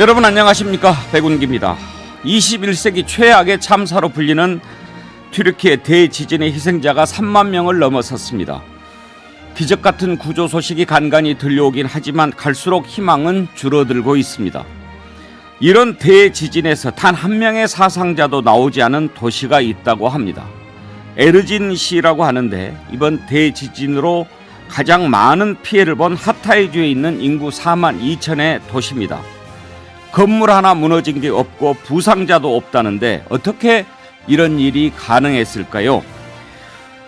여러분 안녕하십니까, 백운기입니다. 21세기 최악의 참사로 불리는 튀르키예 대지진의 희생자가 3만 명을 넘어섰습니다. 기적 같은 구조 소식이 간간히 들려오긴 하지만 갈수록 희망은 줄어들고 있습니다. 이런 대지진에서 단 한 명의 사상자도 나오지 않은 도시가 있다고 합니다. 에르진시라고 하는데 이번 대지진으로 가장 많은 피해를 본 하타이주에 있는 인구 4만 2천의 도시입니다. 건물 하나 무너진 게 없고 부상자도 없다는데 어떻게 이런 일이 가능했을까요?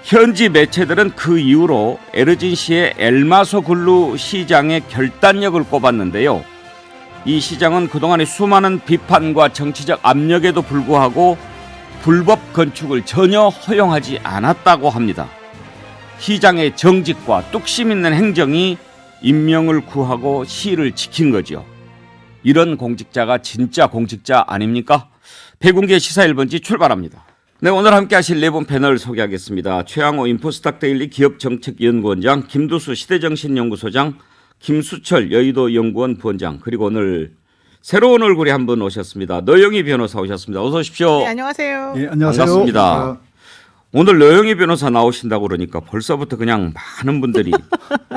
현지 매체들은 그 이후로 에르진시의 엘마소글루 시장의 결단력을 꼽았는데요. 이 시장은 그동안의 수많은 비판과 정치적 압력에도 불구하고 불법 건축을 전혀 허용하지 않았다고 합니다. 시장의 정직과 뚝심 있는 행정이 인명을 구하고 시를 지킨 거죠. 이런 공직자가 진짜 공직자 아닙니까? 백운기의 시사 1번지 출발합니다. 네, 오늘 함께 하실 네 분 패널 소개하겠습니다. 최양호 인포스탁데일리 기업정책연구원장, 김두수 시대정신연구소장, 김수철 여의도연구원 부원장, 그리고 오늘 새로운 얼굴이 한 분 오셨습니다. 노영희 변호사 오셨습니다. 어서 오십시오. 네, 안녕하세요. 네, 안녕하세요. 반갑습니다. 오늘 노영희 변호사 나오신다고 그러니까 벌써부터 그냥 많은 분들이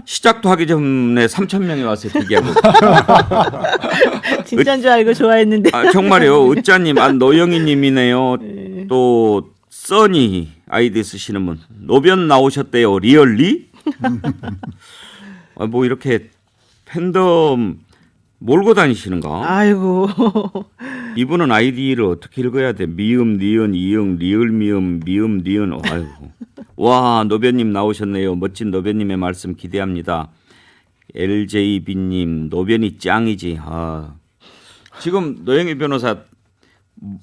시작도 하기 전에 3천 명이 와서 대기하고. 진짜인 줄 알고 좋아했는데. 아, 정말요. 으짜님, 노영희님이네요. 네. 또 써니 아이디 쓰시는 분. 노변 나오셨대요. 리얼리? 뭐 이렇게 팬덤 몰고 다니시는가? 아이고. 이분은 아이디를 어떻게 읽어야 돼? 미음, 니은, 이응, 리을, 미음, 미음, 니은. 아이고. 와, 노변님 나오셨네요. 멋진 노변님의 말씀 기대합니다. LJB님, 노변이 짱이지. 아. 지금 노영희 변호사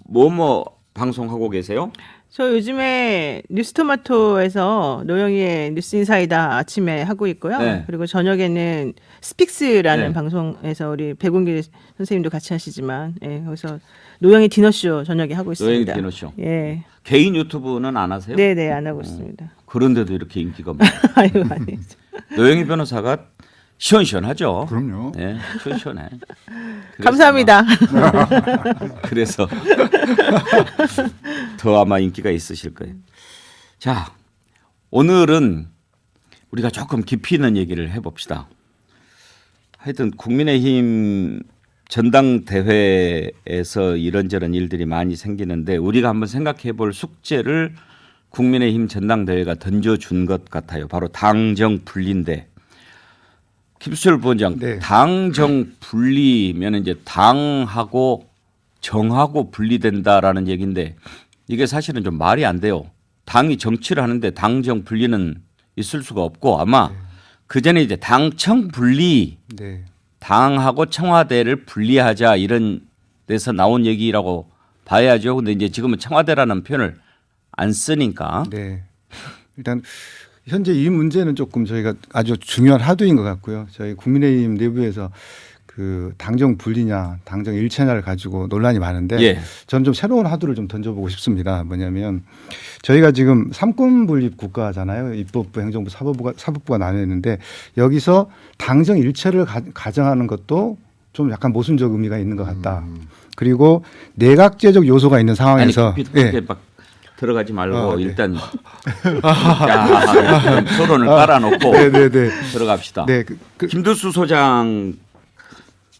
뭐뭐 방송하고 계세요? 저 요즘에 뉴스토마토에서 노영희의 뉴스인사이다 아침에 하고 있고요. 네. 그리고 저녁에는 스픽스라는 네. 방송에서 우리 백운기 선생님도 같이 하시지만, 예, 거기서 노영희 디너쇼 저녁에 하고 노영희 있습니다. 디너쇼. 예. 개인 유튜브는 안 하세요? 네네, 안 하고 있습니다. 그런데도 이렇게 인기가 많아요. 아유, 아니. 노영희 변호사가 시원시원하죠. 그럼요. 네, 시원시원해. 감사합니다. 그래서 더 아마 인기가 있으실 거예요. 자, 오늘은 우리가 조금 깊이 있는 얘기를 해봅시다. 하여튼 국민의힘 전당대회에서 이런저런 일들이 많이 생기는데 우리가 한번 생각해 볼 숙제를 국민의힘 전당대회가 던져준 것 같아요. 바로 당정 분리인데, 김수철 부원장, 네. 당정 분리면 이제 당하고 정하고 분리된다라는 얘기인데 이게 사실은 좀 말이 안 돼요. 당이 정치를 하는데 당정 분리는 있을 수가 없고 아마 그 전에 이제 당청 분리, 네. 당하고 청와대를 분리하자 이런 데서 나온 얘기라고 봐야죠. 근데 이제 지금은 청와대라는 표현을 안 쓰니까. 네. 일단 현재 이 문제는 조금 저희가 아주 중요한 하도인 것 같고요. 저희 국민의힘 내부에서 그 당정 분리냐, 당정 일체냐를 가지고 논란이 많은데 예. 저는 좀 새로운 하도를 좀 던져보고 싶습니다. 뭐냐면 저희가 지금 삼권 분립 국가잖아요. 입법부, 행정부, 사법부가 나뉘어 있는데 여기서 당정 일체를 가정하는 것도 좀 약간 모순적 의미가 있는 것 같다. 그리고 내각제적 요소가 있는 상황에서 아니, 그렇게 막 들어가지 말고 네. 일단 자, 토론을 깔아놓고 네네네. 들어갑시다. 네, 김두수 소장,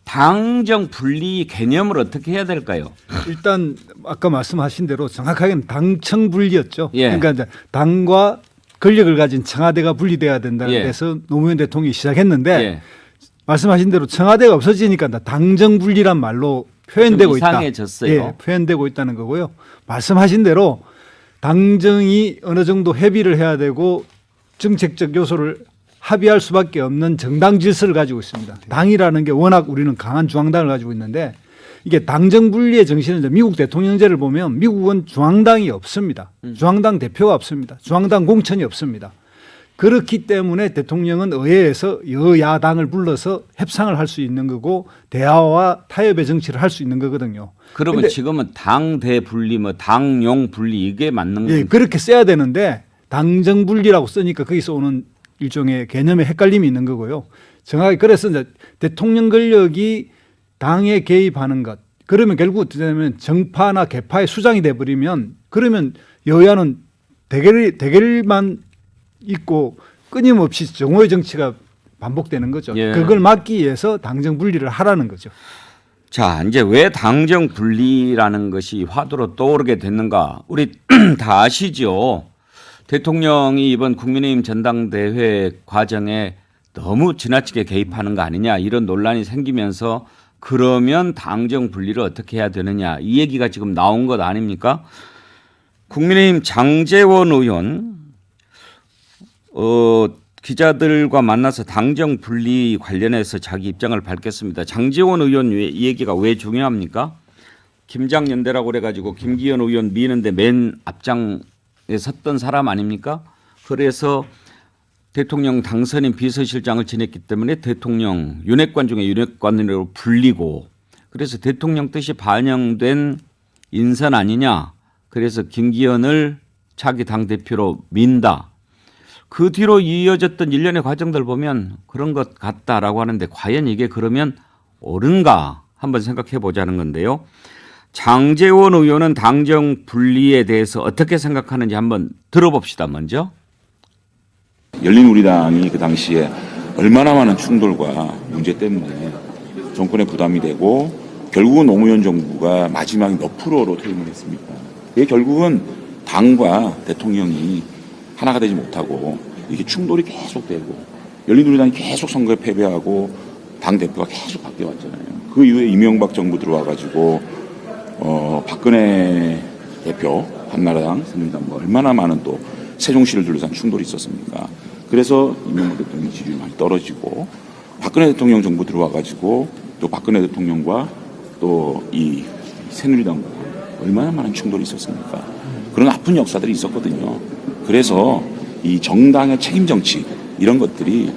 당정 분리 개념을 어떻게 해야 될까요? 일단 아까 말씀하신 대로 정확하게는 당청 분리였죠. 예. 그러니까 이제 당과 권력을 가진 청와대가 분리돼야 된다는 예. 데서 노무현 대통령이 시작했는데 예. 말씀하신 대로 청와대가 없어지니까 당정 분리란 말로 표현되고 좀 있다. 이상해졌어요. 예, 표현되고 있다는 거고요. 말씀하신 대로 당정이 어느 정도 협의를 해야 되고 정책적 요소를 합의할 수밖에 없는 정당 질서를 가지고 있습니다. 당이라는 게 워낙 우리는 강한 중앙당을 가지고 있는데 이게 당정 분리의 정신은 이제 미국 대통령제를 보면 미국은 중앙당이 없습니다. 중앙당 대표가 없습니다. 중앙당 공천이 없습니다. 그렇기 때문에 대통령은 의회에서 여야당을 불러서 협상을 할 수 있는 거고 대화와 타협의 정치를 할 수 있는 거거든요. 그러면 근데 지금은 당대 분리, 뭐 당용 분리 이게 맞는 예, 건가요? 그렇게 써야 되는데 당정 분리라고 쓰니까 거기서 오는 일종의 개념의 헷갈림이 있는 거고요. 정확히 그래서 이제 대통령 권력이 당에 개입하는 것. 그러면 결국 어떻게 되냐면 정파나 개파의 수장이 돼버리면 그러면 여야는 대결만 있고 끊임없이 정오의 정치가 반복되는 거죠. 예. 그걸 막기 위해서 당정 분리를 하라는 거죠. 자, 이제 왜 당정 분리라는 것이 화두로 떠오르게 됐는가? 우리 다 아시죠? 대통령이 이번 국민의힘 전당대회 과정에 너무 지나치게 개입하는 거 아니냐 이런 논란이 생기면서 그러면 당정 분리를 어떻게 해야 되느냐 이 얘기가 지금 나온 것 아닙니까? 국민의힘 장제원 의원 기자들과 만나서 당정 분리 관련해서 자기 입장을 밝혔습니다. 장제원 의원 이 얘기가 왜 중요합니까? 김장연대라고 그래가지고 김기현 의원 미는데 맨 앞장에 섰던 사람 아닙니까? 그래서 대통령 당선인 비서실장을 지냈기 때문에 대통령 윤핵관 중에 윤핵관으로 불리고 그래서 대통령 뜻이 반영된 인선 아니냐. 그래서 김기현을 차기 당대표로 민다. 그 뒤로 이어졌던 일련의 과정들 보면 그런 것 같다라고 하는데 과연 이게 그러면 옳은가 한번 생각해 보자는 건데요. 장제원 의원은 당정 분리에 대해서 어떻게 생각하는지 한번 들어봅시다. 먼저. 열린우리당이 그 당시에 얼마나 많은 충돌과 문제 때문에 정권에 부담이 되고 결국은 노무현 정부가 마지막에 몇 프로로 퇴임을 했습니까? 이게 결국은 당과 대통령이 하나가 되지 못하고 이게 충돌이 계속되고 열린우리당이 계속 선거에 패배하고 당대표가 계속 바뀌어왔잖아요. 그 이후에 이명박 정부 들어와가지고 박근혜 대표 한나라당 새누리당과 얼마나 많은 또 세종시를 둘러싼 충돌이 있었습니까? 그래서 이명박 대통령 지지율이 많이 떨어지고 박근혜 대통령 정부 들어와가지고 또 박근혜 대통령과 또 이 새누리당과 얼마나 많은 충돌이 있었습니까? 그런 아픈 역사들이 있었거든요. 그래서 이 정당의 책임 정치 이런 것들이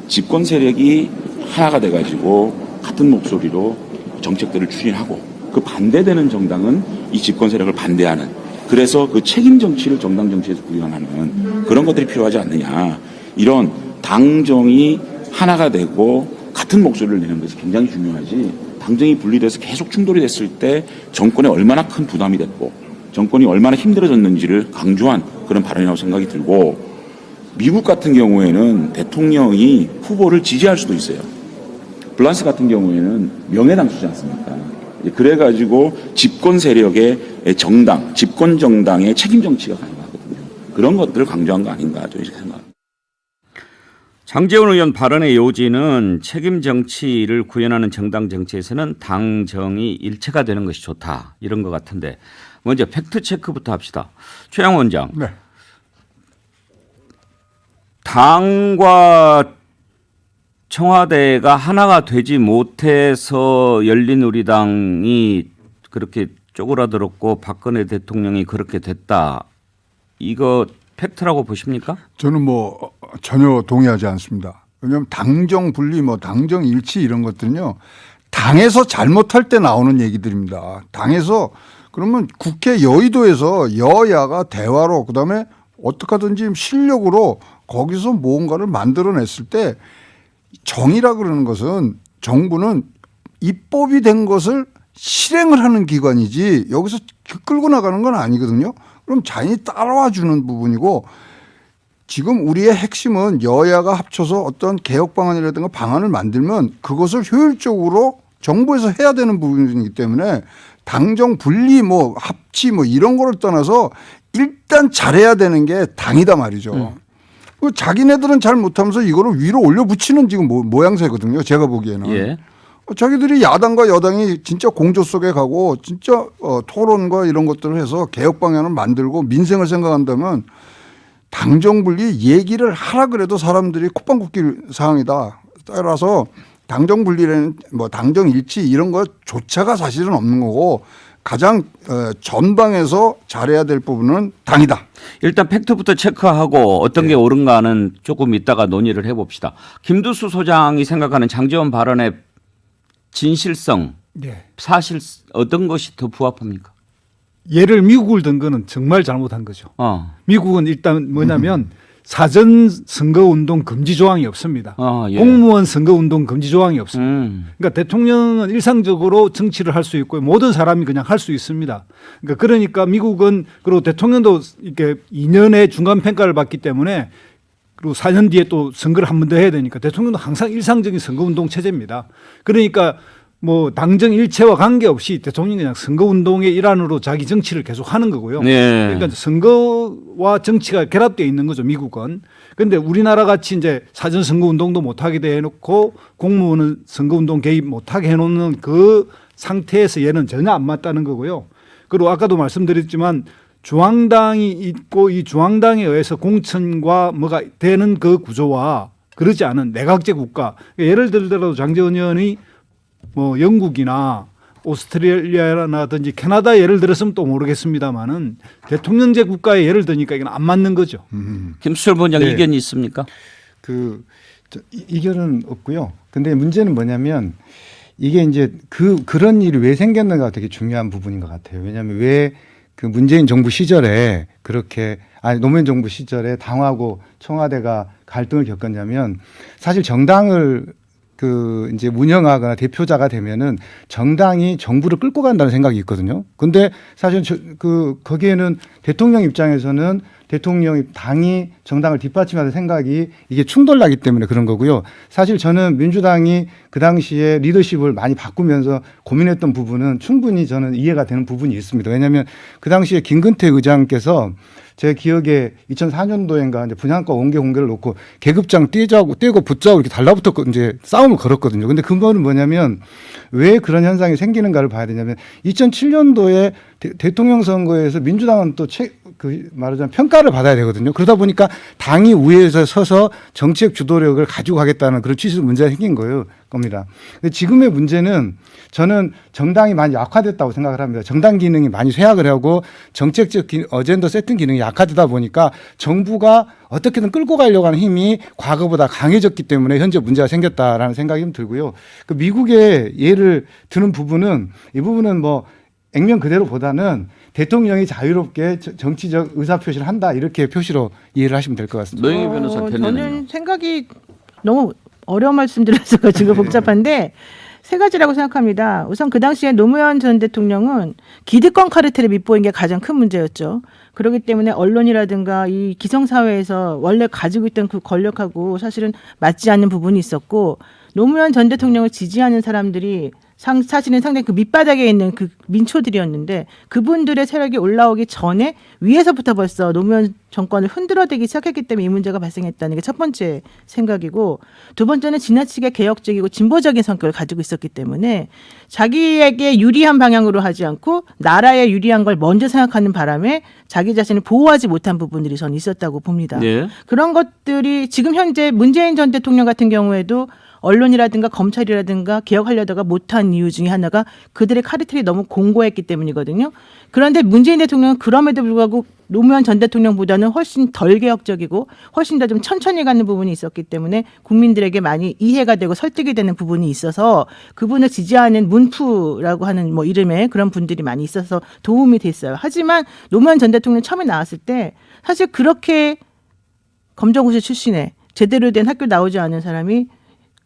집권 세력이 하나가 돼가지고 같은 목소리로 정책들을 추진하고 그 반대되는 정당은 이 집권 세력을 반대하는 그래서 그 책임 정치를 정당 정치에서 구현하는 그런 것들이 필요하지 않느냐. 이런 당정이 하나가 되고 같은 목소리를 내는 것이 굉장히 중요하지. 당정이 분리돼서 계속 충돌이 됐을 때 정권에 얼마나 큰 부담이 됐고 정권이 얼마나 힘들어졌는지를 강조한 그런 발언이라고 생각이 들고 미국 같은 경우에는 대통령이 후보를 지지할 수도 있어요. 프랑스 같은 경우에는 명예당 주지 않습니까? 그래가지고 집권 세력의 정당, 집권 정당의 책임 정치가 가능하거든요. 그런 것들을 강조한 거 아닌가 저는 이렇게 생각합니다. 장제원 의원 발언의 요지는 책임 정치를 구현하는 정당 정치에서는 당정이 일체가 되는 것이 좋다 이런 것 같은데 먼저 팩트 체크부터 합시다. 최양 원장. 네. 당과 청와대가 하나가 되지 못해서 열린우리당이 그렇게 쪼그라들었고 박근혜 대통령이 그렇게 됐다. 이거 팩트라고 보십니까? 저는 뭐 전혀 동의하지 않습니다. 왜냐하면 당정 분리, 뭐 당정 일치 이런 것들은요. 당에서 잘못할 때 나오는 얘기들입니다. 당에서 그러면 국회 여의도에서 여야가 대화로 그다음에 어떻게 하든지 실력으로 거기서 뭔가를 만들어냈을 때 정의라 그러는 것은 정부는 입법이 된 것을 실행을 하는 기관이지 여기서 끌고 나가는 건 아니거든요. 그럼 자연히 따라와 주는 부분이고 지금 우리의 핵심은 여야가 합쳐서 어떤 개혁 방안이라든가 방안을 만들면 그것을 효율적으로 정부에서 해야 되는 부분이기 때문에 당정 분리 뭐 합치 뭐 이런 거를 떠나서 일단 잘해야 되는 게 당이다 말이죠. 그 자기네들은 잘 못하면서 이거를 위로 올려붙이는 지금 모양새거든요. 제가 보기에는. 예. 자기들이 야당과 여당이 진짜 공조 속에 가고 진짜 토론과 이런 것들을 해서 개혁 방향을 만들고 민생을 생각한다면 당정 분리 얘기를 하라 그래도 사람들이 콧방 굽길 상황이다. 따라서 당정 분리라는 뭐 당정 일치 이런 것조차가 사실은 없는 거고 가장 전방에서 잘해야 될 부분은 당이다. 일단 팩트부터 체크하고 어떤 게 옳은가는 조금 이따가 논의를 해봅시다. 김두수 소장이 생각하는 장제원 발언의 진실성, 네. 사실 어떤 것이 더 부합합니까? 예를 미국을 든 거는 정말 잘못한 거죠. 미국은 일단 뭐냐면 사전 선거운동 금지 조항이 없습니다. 예. 공무원 선거운동 금지 조항이 없습니다. 그러니까 대통령은 일상적으로 정치를 할 수 있고 모든 사람이 그냥 할 수 있습니다. 그러니까 미국은 그리고 대통령도 이렇게 2년의 중간 평가를 받기 때문에 그리고 4년 뒤에 또 선거를 한 번 더 해야 되니까 대통령도 항상 일상적인 선거운동 체제입니다. 그러니까 뭐 당정 일체와 관계없이 대통령이 그냥 선거운동의 일환으로 자기 정치를 계속 하는 거고요. 네. 그러니까 선거와 정치가 결합되어 있는 거죠, 미국은. 그런데 우리나라 같이 이제 사전 선거운동도 못하게 해놓고 공무원은 선거운동 개입 못하게 해놓는 그 상태에서 얘는 전혀 안 맞다는 거고요. 그리고 아까도 말씀드렸지만 중앙당이 있고 이 중앙당에 의해서 공천과 뭐가 되는 그 구조와 그러지 않은 내각제 국가. 예를 들더라도 장제원 의원이 뭐 영국이나 오스트레일리아라든지 캐나다 예를 들었으면 또 모르겠습니다만은 대통령제 국가의 예를 드니까 이건 안 맞는 거죠. 김수철 본장 네. 이견이 있습니까? 이견은 없고요. 근데 문제는 뭐냐면 이게 이제 그런 일이 왜 생겼는가가 되게 중요한 부분인 것 같아요. 왜냐하면 왜 그 문재인 정부 시절에 노무현 정부 시절에 당하고 청와대가 갈등을 겪었냐면 사실 정당을 이제 운영하거나 대표자가 되면은 정당이 정부를 끌고 간다는 생각이 있거든요. 근데 사실 거기에는 대통령 입장에서는 당이 정당을 뒷받침하는 생각이 이게 충돌나기 때문에 그런 거고요. 사실 저는 민주당이 그 당시에 리더십을 많이 바꾸면서 고민했던 부분은 충분히 저는 이해가 되는 부분이 있습니다. 왜냐하면 그 당시에 김근태 의장께서 제 기억에 2004년도인가 이제 분양가 원계 공개를 놓고 계급장 떼고 붙자고 이렇게 달라붙었고 이제 싸움을 걸었거든요. 근데 근거는 뭐냐면 왜 그런 현상이 생기는가를 봐야 되냐면 2007년도에 대통령 선거에서 민주당은 또 말하자면 평가를 받아야 되거든요. 그러다 보니까 당이 우위에서 서서 정책 주도력을 가지고 가겠다는 그런 취지로 문제가 생긴 겁니다. 근데 지금의 문제는 저는 정당이 많이 약화됐다고 생각을 합니다. 정당 기능이 많이 쇠약을 하고 정책적 어젠더 세팅 기능이 약화되다 보니까 정부가 어떻게든 끌고 가려고 하는 힘이 과거보다 강해졌기 때문에 현재 문제가 생겼다라는 생각이 좀 들고요. 그 미국의 예를 드는 부분은 이 부분은 뭐 액면 그대로보다는 대통령이 자유롭게 정치적 의사표시를 한다 이렇게 표시로 이해를 하시면 될 것 같습니다. 노영희 변호사 견해는요? 저는 생각이 너무 어려운 말씀드려서 지금 복잡한데 세 가지라고 생각합니다. 우선 그 당시에 노무현 전 대통령은 기득권 카르텔에 밑보인 게 가장 큰 문제였죠. 그렇기 때문에 언론이라든가 이 기성사회에서 원래 가지고 있던 그 권력하고 사실은 맞지 않는 부분이 있었고 노무현 전 대통령을 지지하는 사람들이 사실은 상당히 그 밑바닥에 있는 그 민초들이었는데 그분들의 세력이 올라오기 전에 위에서부터 벌써 노무현 정권을 흔들어대기 시작했기 때문에 이 문제가 발생했다는 게 첫 번째 생각이고 두 번째는 지나치게 개혁적이고 진보적인 성격을 가지고 있었기 때문에 자기에게 유리한 방향으로 하지 않고 나라에 유리한 걸 먼저 생각하는 바람에 자기 자신을 보호하지 못한 부분들이 저는 있었다고 봅니다. 네. 그런 것들이 지금 현재 문재인 전 대통령 같은 경우에도 언론이라든가 검찰이라든가 개혁하려다가 못한 이유 중에 하나가 그들의 카르텔이 너무 공고했기 때문이거든요. 그런데 문재인 대통령은 그럼에도 불구하고 노무현 전 대통령보다는 훨씬 덜 개혁적이고 훨씬 더 좀 천천히 가는 부분이 있었기 때문에 국민들에게 많이 이해가 되고 설득이 되는 부분이 있어서 그분을 지지하는 문프라고 하는 뭐 이름의 그런 분들이 많이 있어서 도움이 됐어요. 하지만 노무현 전 대통령 처음에 나왔을 때 사실 그렇게 검정고시 출신에 제대로 된 학교 나오지 않은 사람이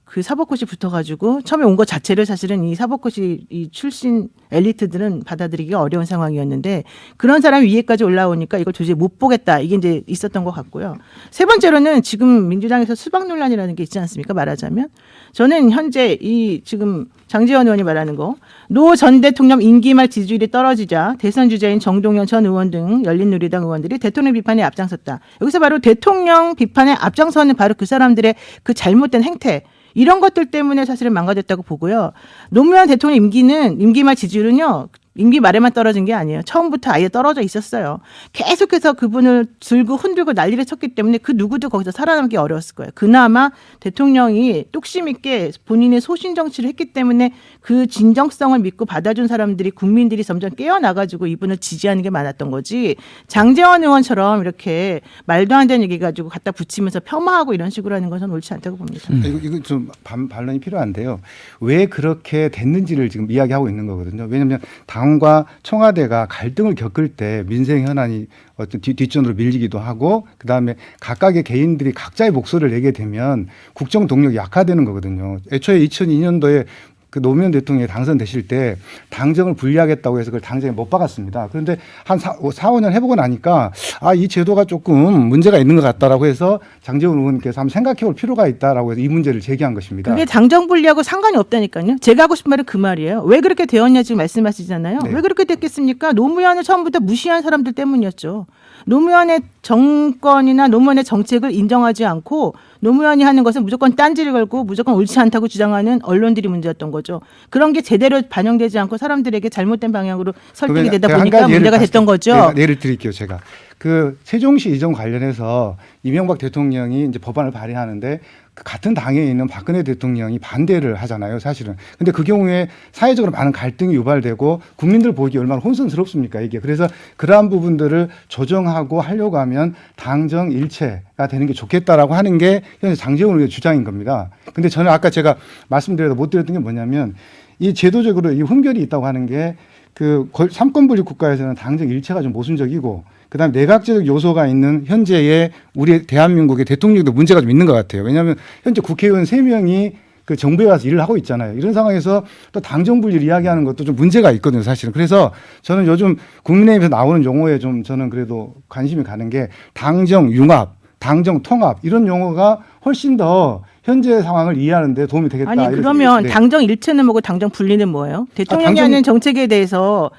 그 사법고시 붙어가지고 처음에 온 것 자체를 사실은 이 사법고시 이 출신 엘리트들은 받아들이기 어려운 상황이었는데 그런 사람이 위에까지 올라오니까 이걸 도저히 못 보겠다 이게 이제 있었던 것 같고요. 세 번째로는 지금 민주당에서 수박 논란이라는 게 있지 않습니까? 말하자면 저는 현재 이 지금 장제원 의원이 말하는 거 노 전 대통령 임기 말 지지율이 떨어지자 대선 주자인 정동영 전 의원 등 열린우리당 의원들이 대통령 비판에 앞장섰다. 여기서 바로 대통령 비판에 앞장서는 바로 그 사람들의 그 잘못된 행태 이런 것들 때문에 사실은 망가졌다고 보고요. 노무현 대통령 임기 말 지지율은요. 임기 말에만 떨어진 게 아니에요. 처음부터 아예 떨어져 있었어요. 계속해서 그분을 들고 흔들고 난리를 쳤기 때문에 그 누구도 거기서 살아남기 어려웠을 거예요. 그나마 대통령이 뚝심 있게 본인의 소신 정치를 했기 때문에 그 진정성을 믿고 받아준 사람들이 국민들이 점점 깨어나가지고 이분을 지지하는 게 많았던 거지. 장제원 의원처럼 이렇게 말도 안 되는 얘기 가지고 갖다 붙이면서 폄하하고 이런 식으로 하는 것은 옳지 않다고 봅니다. 이거 좀 반론이 필요한데요. 왜 그렇게 됐는지를 지금 이야기하고 있는 거거든요. 왜냐하면 당과 청와대가 갈등을 겪을 때 민생 현안이 어떤 뒷전으로 밀리기도 하고 그다음에 각각의 개인들이 각자의 목소리를 내게 되면 국정 동력이 약화되는 거거든요. 애초에 2002년도에 그 노무현 대통령이 당선되실 때 당정을 분리하겠다고 해서 그걸 당정에 못 박았습니다. 그런데 한 4, 5년 해보고 나니까 이 제도가 조금 문제가 있는 것 같다라고 해서 장제원 의원께서 한번 생각해 볼 필요가 있다라고 해서 이 문제를 제기한 것입니다. 그게 당정 분리하고 상관이 없다니까요. 제가 하고 싶은 말은 그 말이에요. 왜 그렇게 되었냐 지금 말씀하시잖아요. 네. 왜 그렇게 됐겠습니까? 노무현을 처음부터 무시한 사람들 때문이었죠. 노무현의 정권이나 노무현의 정책을 인정하지 않고 노무현이 하는 것은 무조건 딴지를 걸고 무조건 옳지 않다고 주장하는 언론들이 문제였던 거죠. 그런 게 제대로 반영되지 않고 사람들에게 잘못된 방향으로 설득이 되다 제가 한 보니까 가지 예를 문제가 됐던 거죠. 예를 드릴게요, 제가. 그 세종시 이전 관련해서 이명박 대통령이 이제 법안을 발의하는데 그 같은 당에 있는 박근혜 대통령이 반대를 하잖아요, 사실은. 근데 그 경우에 사회적으로 많은 갈등이 유발되고 국민들 보기 얼마나 혼선스럽습니까, 이게. 그래서 그러한 부분들을 조정하고 하려고 하면 당정 일체가 되는 게 좋겠다라고 하는 게 현재 장제원 의원의 주장인 겁니다. 근데 저는 아까 제가 말씀드려도 못 드렸던 게 뭐냐면 이 제도적으로 이 흠결이 있다고 하는 게 그 삼권 분립 국가에서는 당정 일체가 좀 모순적이고 그다음에 내각제적 요소가 있는 현재의 우리 대한민국의 대통령도 문제가 좀 있는 것 같아요. 왜냐하면 현재 국회의원 3명이 그 정부에 가서 일을 하고 있잖아요. 이런 상황에서 또 당정 분리를 이야기하는 것도 좀 문제가 있거든요, 사실은. 그래서 저는 요즘 국민의힘에서 나오는 용어에 좀 저는 그래도 관심이 가는 게 당정 융합, 당정 통합 이런 용어가 훨씬 더 현재 상황을 이해하는 데 도움이 되겠다. 아니 이렇게 그러면 네. 당정 일체는 뭐고 당정 분리는 뭐예요? 대통령이 당정- 하는 정책에 대해서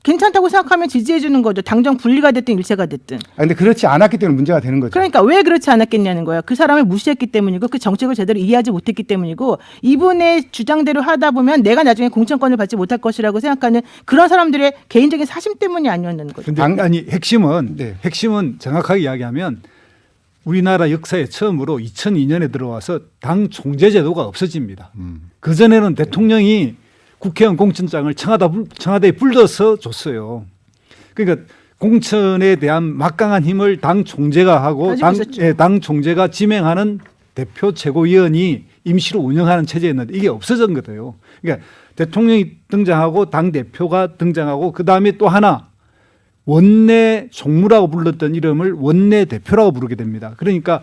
괜찮다고 생각하면 지지해 주는 거죠. 당정 분리가 됐든 일체가 됐든. 근데 그렇지 않았기 때문에 문제가 되는 거죠. 그러니까 왜 그렇지 않았겠냐는 거야. 그 사람을 무시했기 때문이고 그 정책을 제대로 이해하지 못했기 때문이고 이분의 주장대로 하다 보면 내가 나중에 공천권을 받지 못할 것이라고 생각하는 그런 사람들의 개인적인 사심 때문이 아니었는 거죠. 근데 아니 핵심은 네. 정확하게 이야기하면 우리나라 역사에 처음으로 2002년에 들어와서 당 총재 제도가 없어집니다. 그 전에는 대통령이 국회의원 공천장을 청와대에 불러서 줬어요. 그러니까 공천에 대한 막강한 힘을 당 총재가 하고 가지고 있었죠. 당 총재가 지명하는 대표 최고위원이 임시로 운영하는 체제였는데 이게 없어진 거예요. 그러니까 대통령이 등장하고 당 대표가 등장하고 그 다음에 또 하나 원내 총무라고 불렀던 이름을 원내 대표라고 부르게 됩니다. 그러니까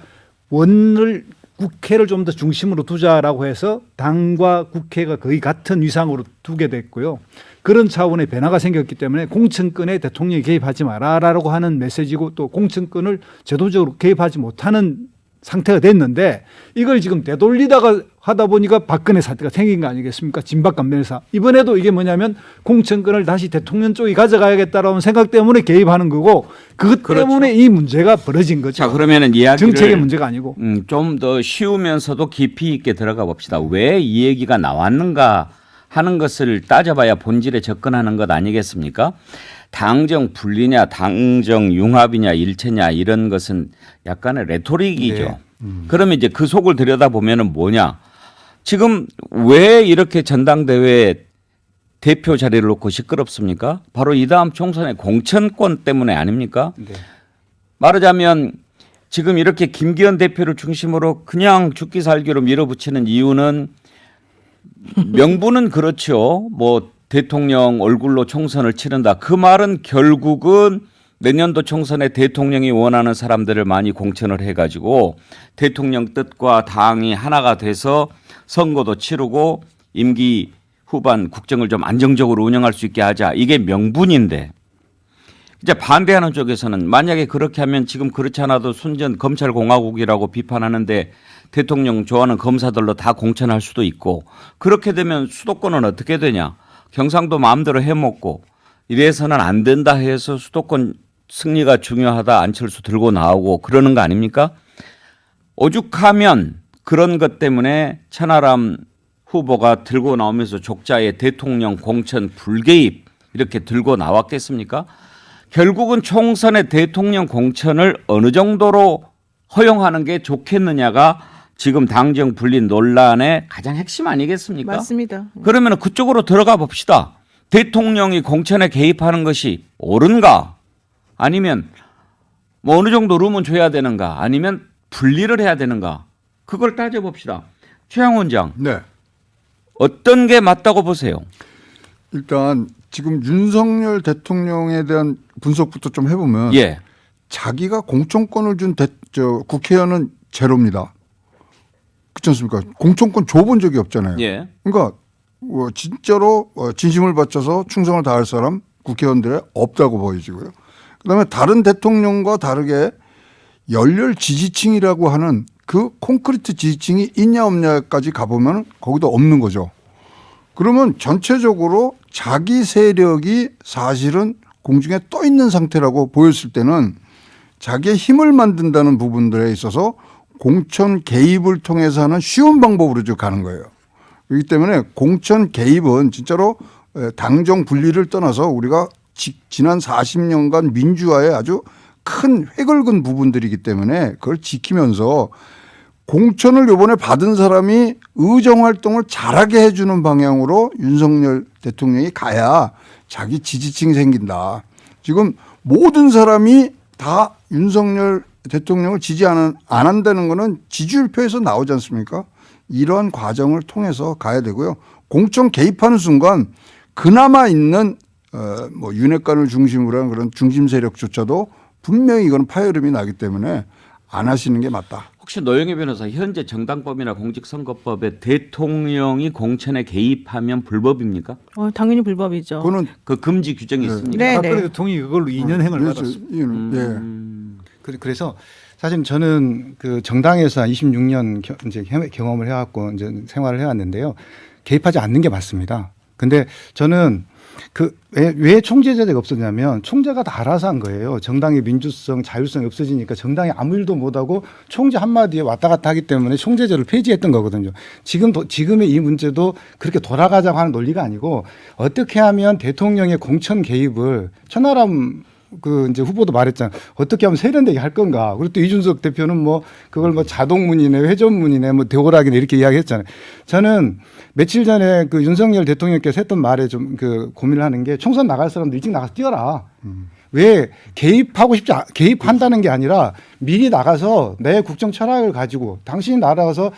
국회를 좀 더 중심으로 두자라고 해서 당과 국회가 거의 같은 위상으로 두게 됐고요. 그런 차원의 변화가 생겼기 때문에 공천권에 대통령이 개입하지 마라라고 하는 메시지고 또 공천권을 제도적으로 개입하지 못하는 상태가 됐는데 이걸 지금 되돌리다가 하다 보니까 박근혜 사태가 생긴 거 아니겠습니까? 진박감면사. 이번에도 이게 뭐냐면 공천권을 다시 대통령 쪽이 가져가야겠다라는 생각 때문에 개입하는 거고 그것 때문에 이 문제가 벌어진 거죠. 자, 그러면은 이야기를 정책의 문제가 아니고. 좀 더 쉬우면서도 깊이 있게 들어가 봅시다. 왜 이 얘기가 나왔는가 하는 것을 따져봐야 본질에 접근하는 것 아니겠습니까? 당정 분리냐, 당정 융합이냐, 일체냐 이런 것은 약간의 레토릭이죠. 네. 그러면 이제 그 속을 들여다보면은 뭐냐? 지금 왜 이렇게 전당대회 대표 자리를 놓고 시끄럽습니까? 바로 이 다음 총선의 공천권 때문에 아닙니까? 네. 말하자면 지금 이렇게 김기현 대표를 중심으로 그냥 죽기 살기로 밀어붙이는 이유는 명분은 그렇죠. 뭐 대통령 얼굴로 총선을 치른다. 그 말은 결국은 내년도 총선에 대통령이 원하는 사람들을 많이 공천을 해가지고 대통령 뜻과 당이 하나가 돼서 선거도 치르고 임기 후반 국정을 좀 안정적으로 운영할 수 있게 하자. 이게 명분인데 이제 반대하는 쪽에서는 만약에 그렇게 하면 지금 그렇지 않아도 순전 검찰공화국이라고 비판하는데 대통령 좋아하는 검사들로 다 공천할 수도 있고 그렇게 되면 수도권은 어떻게 되냐. 경상도 마음대로 해먹고 이래서는 안 된다 해서 수도권 승리가 중요하다 안철수 들고 나오고 그러는 거 아닙니까? 오죽하면 그런 것 때문에 천하람 후보가 들고 나오면서 족자의 대통령 공천 불개입 이렇게 들고 나왔겠습니까? 결국은 총선의 대통령 공천을 어느 정도로 허용하는 게 좋겠느냐가 지금 당정 분리 논란의 가장 핵심 아니겠습니까? 맞습니다. 그러면 그쪽으로 들어가 봅시다. 대통령이 공천에 개입하는 것이 옳은가? 아니면 뭐 어느 정도 룸은 줘야 되는가? 아니면 분리를 해야 되는가? 그걸 따져봅시다. 최양 원장, 네. 어떤 게 맞다고 보세요? 일단 지금 윤석열 대통령에 대한 분석부터 좀 해보면 예. 자기가 공천권을 준 국회의원은 제로입니다. 그렇지 않습니까? 공천권 줘본 적이 없잖아요. 예. 그러니까 진짜로 진심을 바쳐서 충성을 다할 사람 국회의원들에 없다고 보여지고요. 그다음에 다른 대통령과 다르게 열렬 지지층이라고 하는 그 콘크리트 지지층이 있냐 없냐까지 가보면 거기도 없는 거죠. 그러면 전체적으로 자기 세력이 사실은 공중에 떠 있는 상태라고 보였을 때는 자기의 힘을 만든다는 부분들에 있어서 공천 개입을 통해서 하는 쉬운 방법으로 쭉 가는 거예요. 그렇기 때문에 공천 개입은 진짜로 당정 분리를 떠나서 우리가 지난 40년간 민주화에 아주 큰 획을 그은 부분들이기 때문에 그걸 지키면서 공천을 이번에 받은 사람이 의정활동을 잘하게 해주는 방향으로 윤석열 대통령이 가야 자기 지지층이 생긴다. 지금 모든 사람이 다 윤석열 대통령을 지지 안 한다는 거는 지지율표에서 나오지 않습니까? 이러한 과정을 통해서 가야 되고요. 공천 개입하는 순간 그나마 있는 뭐 윤핵관을 중심으로 한 그런 중심 세력조차도 분명히 이건 파열음이 나기 때문에 안 하시는 게 맞다. 혹시 노영희 변호사 현재 정당법이나 공직선거법에 대통령이 공천에 개입하면 불법입니까? 당연히 불법이죠. 그거는 그 금지 규정이 있습니까? 네, 박근혜 네. 대통령이 그걸로 2년행을 그래서 받았습니다. 예. 그래서 사실 저는 그 정당에서 한 26년 이제 경험을 해왔고 이제 생활을 해왔는데요. 개입하지 않는 게 맞습니다. 근데 저는 왜 총재제도가 없었냐면 총재가 다 알아서 한 거예요. 정당의 민주성, 자율성이 없어지니까 정당이 아무 일도 못하고 총재 한마디에 왔다 갔다 하기 때문에 총재제를 폐지했던 거거든요. 지금의 이 문제도 그렇게 돌아가자고 하는 논리가 아니고 어떻게 하면 대통령의 공천 개입을 천하람 이제 후보도 말했잖아. 어떻게 하면 세련되게 할 건가. 그리고 또 이준석 대표는 뭐 그걸 뭐 자동문이네, 회전문이네, 뭐 대오락이네 이렇게 이야기했잖아요. 저는 며칠 전에 그 윤석열 대통령께서 했던 말에 좀 고민을 하는 게 총선 나갈 사람들 일찍 나가서 뛰어라. 왜 개입한다는 게 아니라 미리 나가서 내 국정 철학을 가지고 당신이 나가서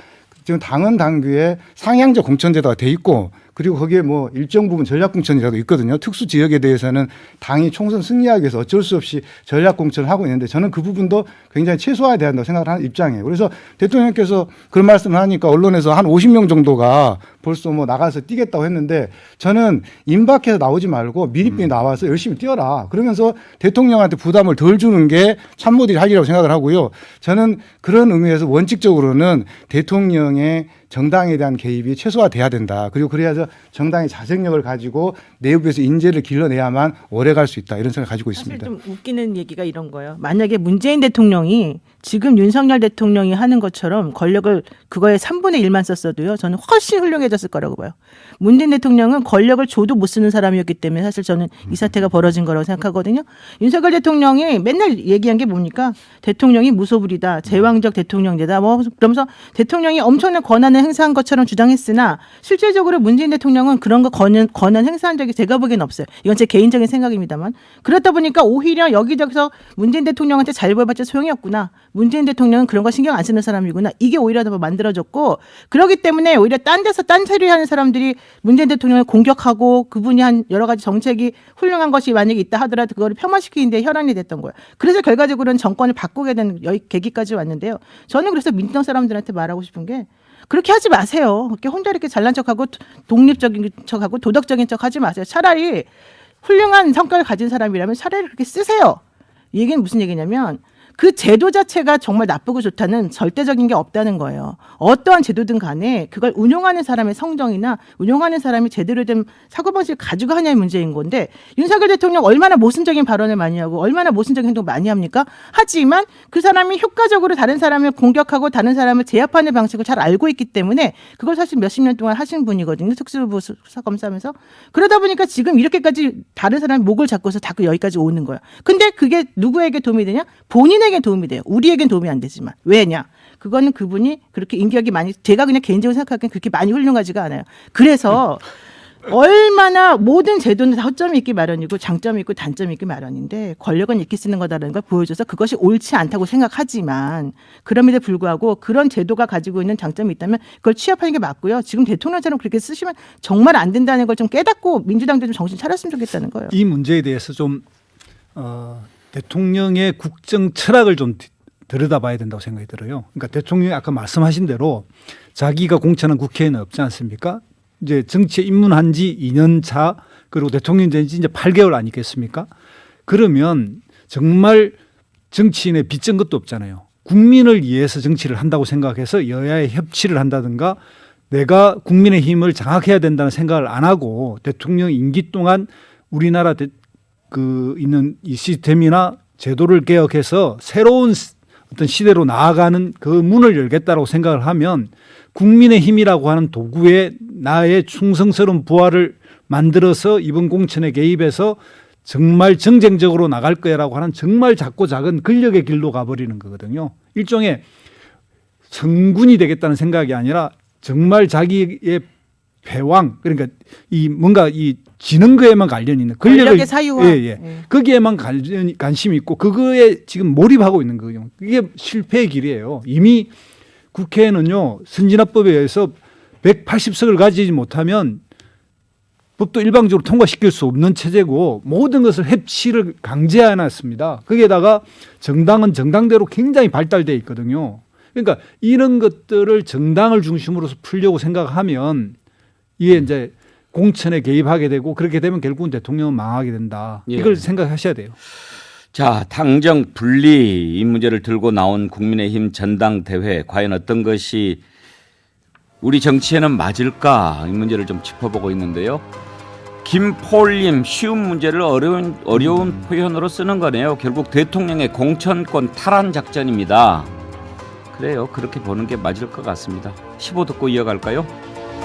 지금 당은 당규에 상향적 공천제도가 돼 있고 그리고 거기에 뭐 일정 부분 전략공천이라도 있거든요. 특수 지역에 대해서는 당이 총선 승리하기 위해서 어쩔 수 없이 전략공천을 하고 있는데 저는 그 부분도 굉장히 최소화해야 된다고 생각을 하는 입장이에요. 그래서 대통령께서 그런 말씀을 하니까 언론에서 한 50명 정도가 벌써 뭐 나가서 뛰겠다고 했는데 저는 임박해서 나오지 말고 미리미리 나와서 열심히 뛰어라. 그러면서 대통령한테 부담을 덜 주는 게 참모들이 할 일이라고 생각을 하고요. 저는 그런 의미에서 원칙적으로는 대통령의 정당에 대한 개입이 최소화돼야 된다. 그리고 그래야서 정당의 자생력을 가지고 내부에서 인재를 길러내야만 오래 갈 수 있다. 이런 생각을 가지고 사실 있습니다. 좀 웃기는 얘기가 이런 거예요. 만약에 문재인 대통령이 지금 윤석열 대통령이 하는 것처럼 권력을 그거에 3분의 1만 썼어도요. 저는 훨씬 훌륭해졌을 거라고 봐요. 문재인 대통령은 권력을 줘도 못 쓰는 사람이었기 때문에 사실 저는 이 사태가 벌어진 거라고 생각하거든요. 윤석열 대통령이 맨날 얘기한 게 뭡니까? 대통령이 무소불위다. 제왕적 대통령제다. 뭐 그러면서 대통령이 엄청난 권한을 행사한 것처럼 주장했으나 실질적으로 문재인 대통령은 그런 거 권한 행사한 적이 제가 보기엔 없어요. 이건 제 개인적인 생각입니다만. 그렇다 보니까 오히려 여기저기서 문재인 대통령한테 잘 보여봤자 소용이 없구나. 문재인 대통령은 그런 거 신경 안 쓰는 사람이구나. 이게 오히려 더 만들어졌고 그렇기 때문에 오히려 딴 데서 딴소리 하는 사람들이 문재인 대통령을 공격하고 그분이 한 여러 가지 정책이 훌륭한 것이 만약에 있다 하더라도 그거를 폄하시키는데 혈안이 됐던 거예요. 그래서 결과적으로는 정권을 바꾸게 된 계기까지 왔는데요. 저는 그래서 민주당 사람들한테 말하고 싶은 게 그렇게 하지 마세요. 그렇게 혼자 이렇게 잘난 척하고 독립적인 척하고 도덕적인 척하지 마세요. 차라리 훌륭한 성격을 가진 사람이라면 차라리 그렇게 쓰세요. 이 얘기는 무슨 얘기냐면 그 제도 자체가 정말 나쁘고 좋다는 절대적인 게 없다는 거예요. 어떠한 제도든 간에 그걸 운용하는 사람의 성정이나 운용하는 사람이 제대로 된 사고방식을 가지고 하냐의 문제인 건데 윤석열 대통령 얼마나 모순적인 발언을 많이 하고 얼마나 모순적인 행동 많이 합니까? 하지만 그 사람이 효과적으로 다른 사람을 공격하고 다른 사람을 제압하는 방식을 잘 알고 있기 때문에 그걸 사실 몇십 년 동안 하신 분이거든요. 특수부 수사검사하면서. 그러다 보니까 지금 이렇게까지 다른 사람의 목을 잡고서 자꾸 여기까지 오는 거야. 근데 그게 누구에게 도움이 되냐? 본인에게 도움이 돼요. 우리에겐 도움이 안 되지만. 왜냐? 그거는 그분이 그렇게 인격이 많이 제가 그냥 개인적으로 생각하기엔 그렇게 많이 훌륭하지가 않아요. 그래서 얼마나 모든 제도는 다 허점이 있기 마련이고 장점이 있고 단점이 있기 마련인데 권력은 이렇게 쓰는 거다라는 걸 보여줘서 그것이 옳지 않다고 생각하지만 그럼에도 불구하고 그런 제도가 가지고 있는 장점이 있다면 그걸 취합하는 게 맞고요. 지금 대통령처럼 그렇게 쓰시면 정말 안 된다는 걸 좀 깨닫고 민주당도 좀 정신 차렸으면 좋겠다는 거예요. 이 문제에 대해서 좀 대통령의 국정 철학을 좀 들여다봐야 된다고 생각이 들어요. 그러니까 대통령이 아까 말씀하신 대로 자기가 공천한 국회에는 없지 않습니까? 이제 정치에 입문한 지 2년 차 그리고 대통령 된 지 이제 8개월 아니겠습니까? 그러면 정말 정치인의 빚진 것도 없잖아요. 국민을 위해서 정치를 한다고 생각해서 여야의 협치를 한다든가 내가 국민의 힘을 장악해야 된다는 생각을 안 하고 대통령 임기 동안 우리나라 있는 이 시스템이나 제도를 개혁해서 새로운 어떤 시대로 나아가는 그 문을 열겠다라고 생각을 하면 국민의 힘이라고 하는 도구에 나의 충성스러운 부하를 만들어서 이번 공천에 개입해서 정말 정쟁적으로 나갈 거야라고 하는 정말 작고 작은 권력의 길로 가버리는 거거든요. 일종의 성군이 되겠다는 생각이 아니라 정말 자기의 패왕 그러니까 이 뭔가 이 지는 거에만 관련이 있는 권력의 사유화. 예. 거기에만 관심이 있고 그거에 지금 몰입하고 있는 거예요. 이게 실패의 길이에요. 이미 국회에는요 선진화법에 의해서 180석을 가지지 못하면 법도 일방적으로 통과시킬 수 없는 체제고 모든 것을 협치를 강제해 놨습니다. 거기에다가 정당은 정당대로 굉장히 발달돼 있거든요. 그러니까 이런 것들을 정당을 중심으로 풀려고 생각하면 이게 이제 공천에 개입하게 되고 그렇게 되면 결국은 대통령은 망하게 된다. 예. 이걸 생각하셔야 돼요. 자, 당정 분리 이 문제를 들고 나온 국민의힘 전당대회 과연 어떤 것이 우리 정치에는 맞을까 이 문제를 좀 짚어보고 있는데요. 김폴님 쉬운 문제를 어려운 표현으로 쓰는 거네요. 결국 대통령의 공천권 탈환 작전입니다. 그래요. 그렇게 보는 게 맞을 것 같습니다. 15 듣고 이어갈까요?